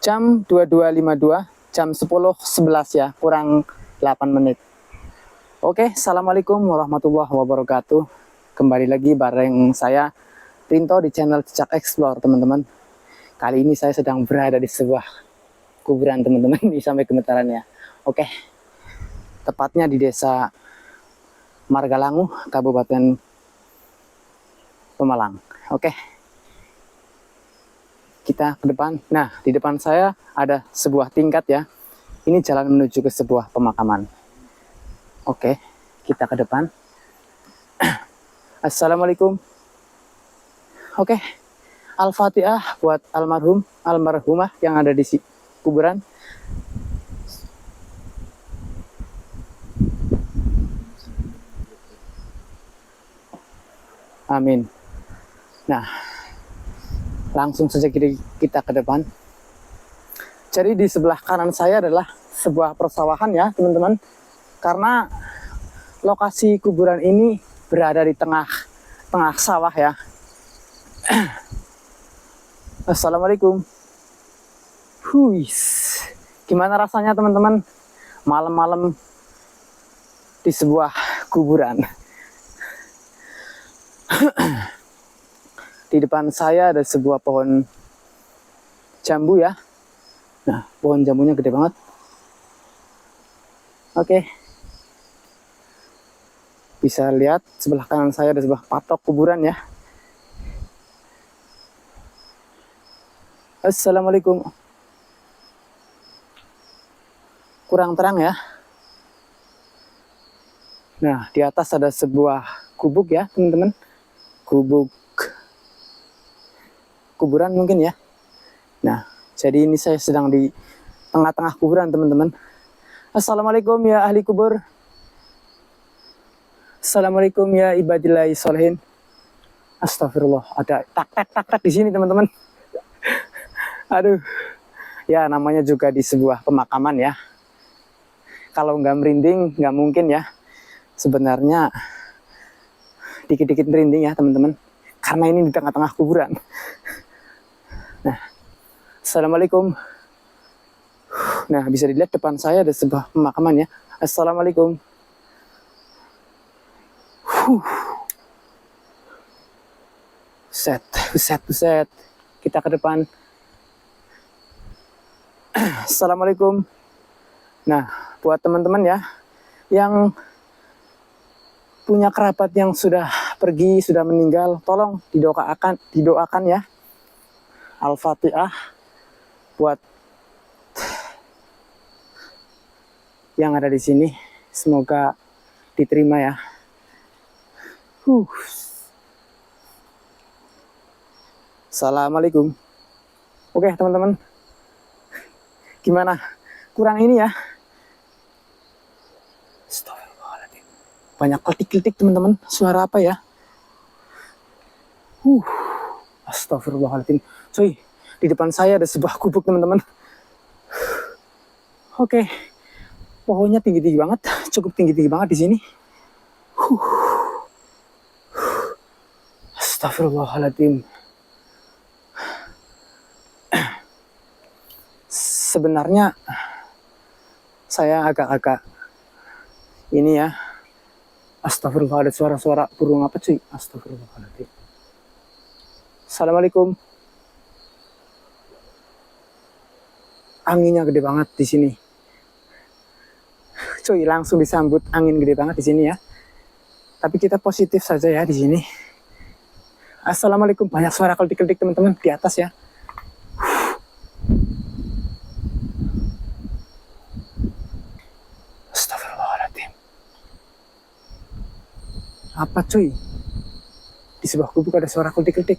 Jam 22.52, jam 10.11 ya, kurang 8 menit. Oke, assalamualaikum warahmatullahi wabarakatuh. Kembali lagi bareng saya Rinto di channel Cicak Explore, teman-teman. Kali ini saya sedang berada di sebuah kuburan, teman-teman. Ini sampai gemetaran ya. Oke, tepatnya di desa Margalangu, Kabupaten Pemalang. Oke, kita ke depan. Nah, di depan saya ada sebuah tingkat ya. Ini jalan menuju ke sebuah pemakaman. Oke, kita ke depan. Assalamualaikum. Oke, Al-Fatihah buat almarhumah yang ada di kuburan. Amin. Nah, langsung saja kita ke depan. Jadi di sebelah kanan saya adalah sebuah persawahan ya, teman-teman. Karena lokasi kuburan ini berada di tengah sawah ya. Assalamualaikum. Huis. Gimana rasanya teman-teman malam-malam di sebuah kuburan? Di depan saya ada sebuah pohon jambu ya. Nah, pohon jambunya gede banget. Oke. Bisa lihat sebelah kanan saya ada sebuah patok kuburan ya. Assalamualaikum. Kurang terang ya. Nah, di atas ada sebuah gubuk ya, teman-teman. Gubuk kuburan mungkin ya. Nah, jadi ini saya sedang di tengah-tengah kuburan, teman-teman. Assalamualaikum ya ahli kubur. Assalamualaikum ya ibadillahi sholihin. Astagfirullah, ada tak di sini, teman-teman. Aduh, ya namanya juga di sebuah pemakaman ya. Kalau nggak merinding, nggak mungkin ya. Sebenarnya dikit-dikit merinding ya, teman-teman. Karena ini di tengah-tengah kuburan. Nah, assalamualaikum. Nah, bisa dilihat depan saya ada sebuah pemakaman ya. Assalamualaikum. Buset. Kita ke depan. Assalamualaikum. Nah, buat teman-teman ya yang punya kerabat yang sudah pergi, sudah meninggal, tolong didoakan ya. Al-Fatihah buat yang ada di sini. Semoga diterima ya. Assalamualaikum. Oke, teman-teman. Gimana? Kurang ini ya. Astagfirullahaladzim. Banyak kletik-kletik, teman-teman. Suara apa ya? Astagfirullahaladzim. Cuy, di depan saya ada sebuah gubuk, teman-teman. Oke. Pohonnya tinggi-tinggi banget. Cukup tinggi-tinggi banget di sini. Astagfirullahaladzim. Sebenarnya saya agak-agak ini ya. Astagfirullah, ada suara-suara burung apa cuy? Astagfirullahaladzim. Assalamualaikum. Anginnya gede banget di sini. Cuy, langsung disambut angin gede banget di sini ya. Tapi kita positif saja ya di sini. Assalamualaikum. Banyak suara kletik-kletik, teman-teman, di atas ya. Astagfirullahaladzim. Apa cuy? Di sebuah gubuk ada suara kletik-kletik.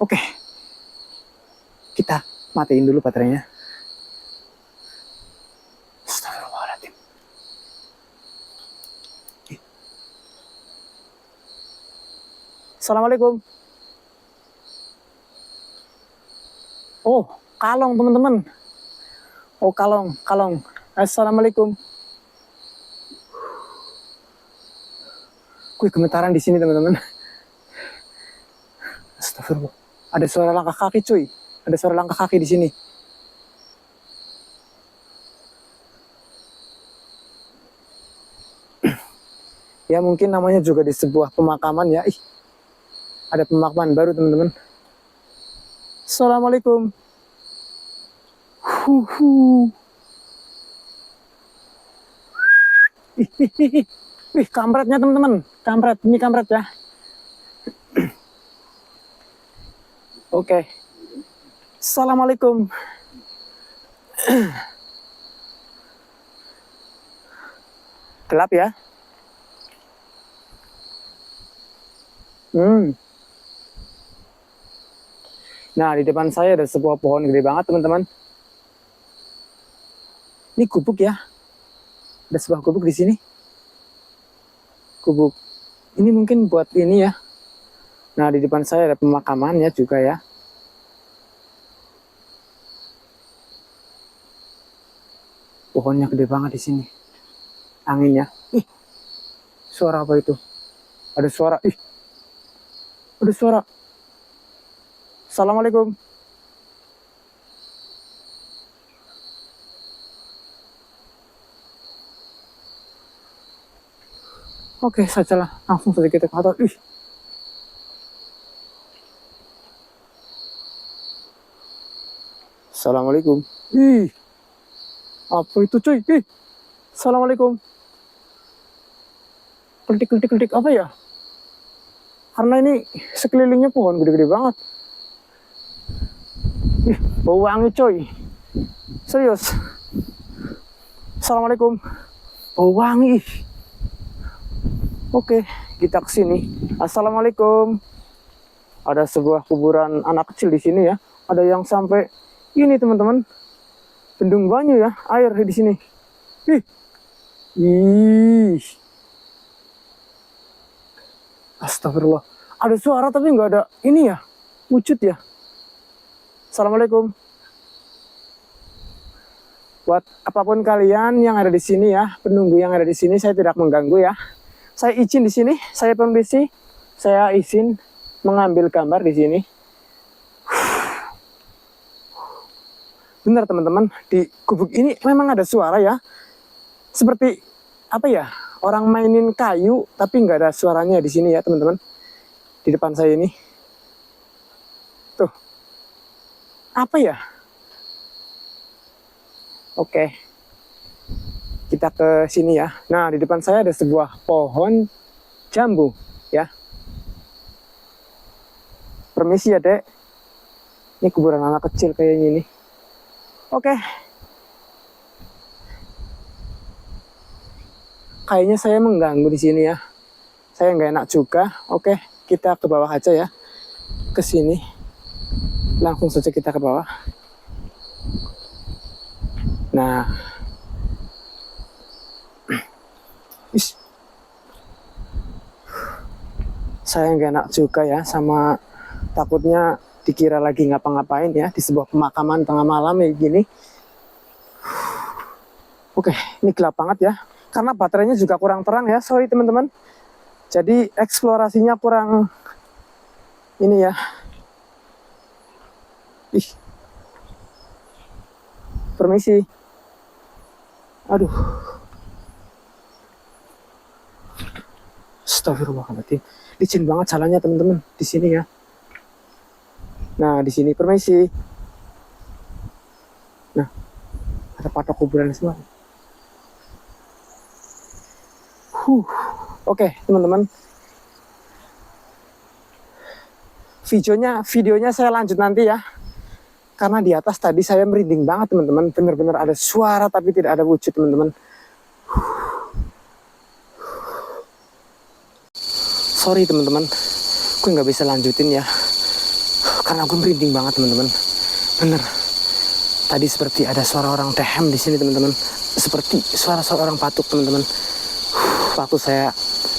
Oke. Kita matiin dulu baterainya. Astagfirullahaladzim. Assalamualaikum. Oh, kalong, teman-teman. Oh, kalong. Assalamualaikum. Gue gemetaran di sini, teman-teman. Astagfirullah. Ada suara langkah kaki cuy. Ada suara langkah kaki di sini. Ya mungkin namanya juga di sebuah pemakaman ya. Ih, ada pemakaman baru teman-teman. Assalamualaikum. Wih, kampretnya teman-teman. Kampret, ini kampret ya. Oke. Assalamualaikum. Gelap ya. Nah, di depan saya ada sebuah pohon gede banget, teman-teman. Ini gubuk ya. Ada sebuah gubuk di sini. Gubuk. Ini mungkin buat ini ya. Nah, di depan saya ada pemakamannya juga ya. Pohonnya gede banget di sini. Anginnya. Ih. Suara apa itu? Ada suara. Ih. Ada suara. Assalamualaikum. Oke, sajalah. Langsung saja kita ke atas. Ih. Assalamualaikum. Ih. Apa itu cuy? Ih. Assalamualaikum. Keltik apa ya? Karena ini sekelilingnya pohon gede-gede banget. Ih, bau wangi coy. Serius. Assalamualaikum. Bau wangi. Oke, kita ke sini. Assalamualaikum. Ada sebuah kuburan anak kecil di sini ya. Ada yang sampai ini teman-teman. Bendung banyu ya, air di sini. Ih. Ih. Astagfirullah. Ada suara tapi nggak ada ini ya. Wujud ya. Assalamualaikum. Buat apapun kalian yang ada di sini ya, penunggu yang ada di sini, saya tidak mengganggu ya. Saya izin di sini, saya permisi, saya izin mengambil gambar di sini. Benar teman-teman, di gubuk ini memang ada suara ya. Seperti apa ya? Orang mainin kayu tapi nggak ada suaranya di sini ya teman-teman. Di depan saya ini. Tuh. Apa ya? Oke. Kita ke sini ya. Nah, di depan saya ada sebuah pohon jambu ya. Permisi ya, Dek. Ini kuburan anak kecil kayaknya ini. Oke. Kayaknya saya mengganggu di sini ya. Saya nggak enak juga. Oke, kita ke bawah aja ya. Ke sini. Langsung saja kita ke bawah. Nah. Saya nggak enak juga ya, sama takutnya dikira lagi ngapa-ngapain ya di sebuah pemakaman tengah malam kayak gini. Oke, ini gelap banget ya. Karena baterainya juga kurang terang ya, sorry teman-teman. Jadi eksplorasinya kurang ini ya. Ih. Permisi. Aduh. Astagfirullahaladzim. Licin banget jalannya teman-teman di sini ya. Nah, di sini permisi. Nah, ada patok kuburan semua. Oke, teman-teman. Videonya saya lanjut nanti ya. Karena di atas tadi saya merinding banget, teman-teman. Benar-benar ada suara tapi tidak ada wujud, teman-teman. Sorry, teman-teman. Gue nggak bisa lanjutin ya. Karena gue merinding banget, teman-teman. Bener. Tadi seperti ada suara orang dehem di sini, teman-teman. Seperti suara orang batuk, teman-teman. Waktu saya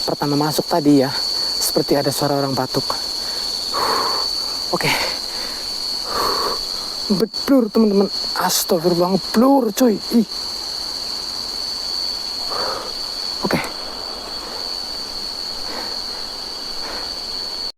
pertama masuk tadi ya, seperti ada suara orang batuk. Oke. Blur teman-teman. Astagfirullah, blur cuy. Ih.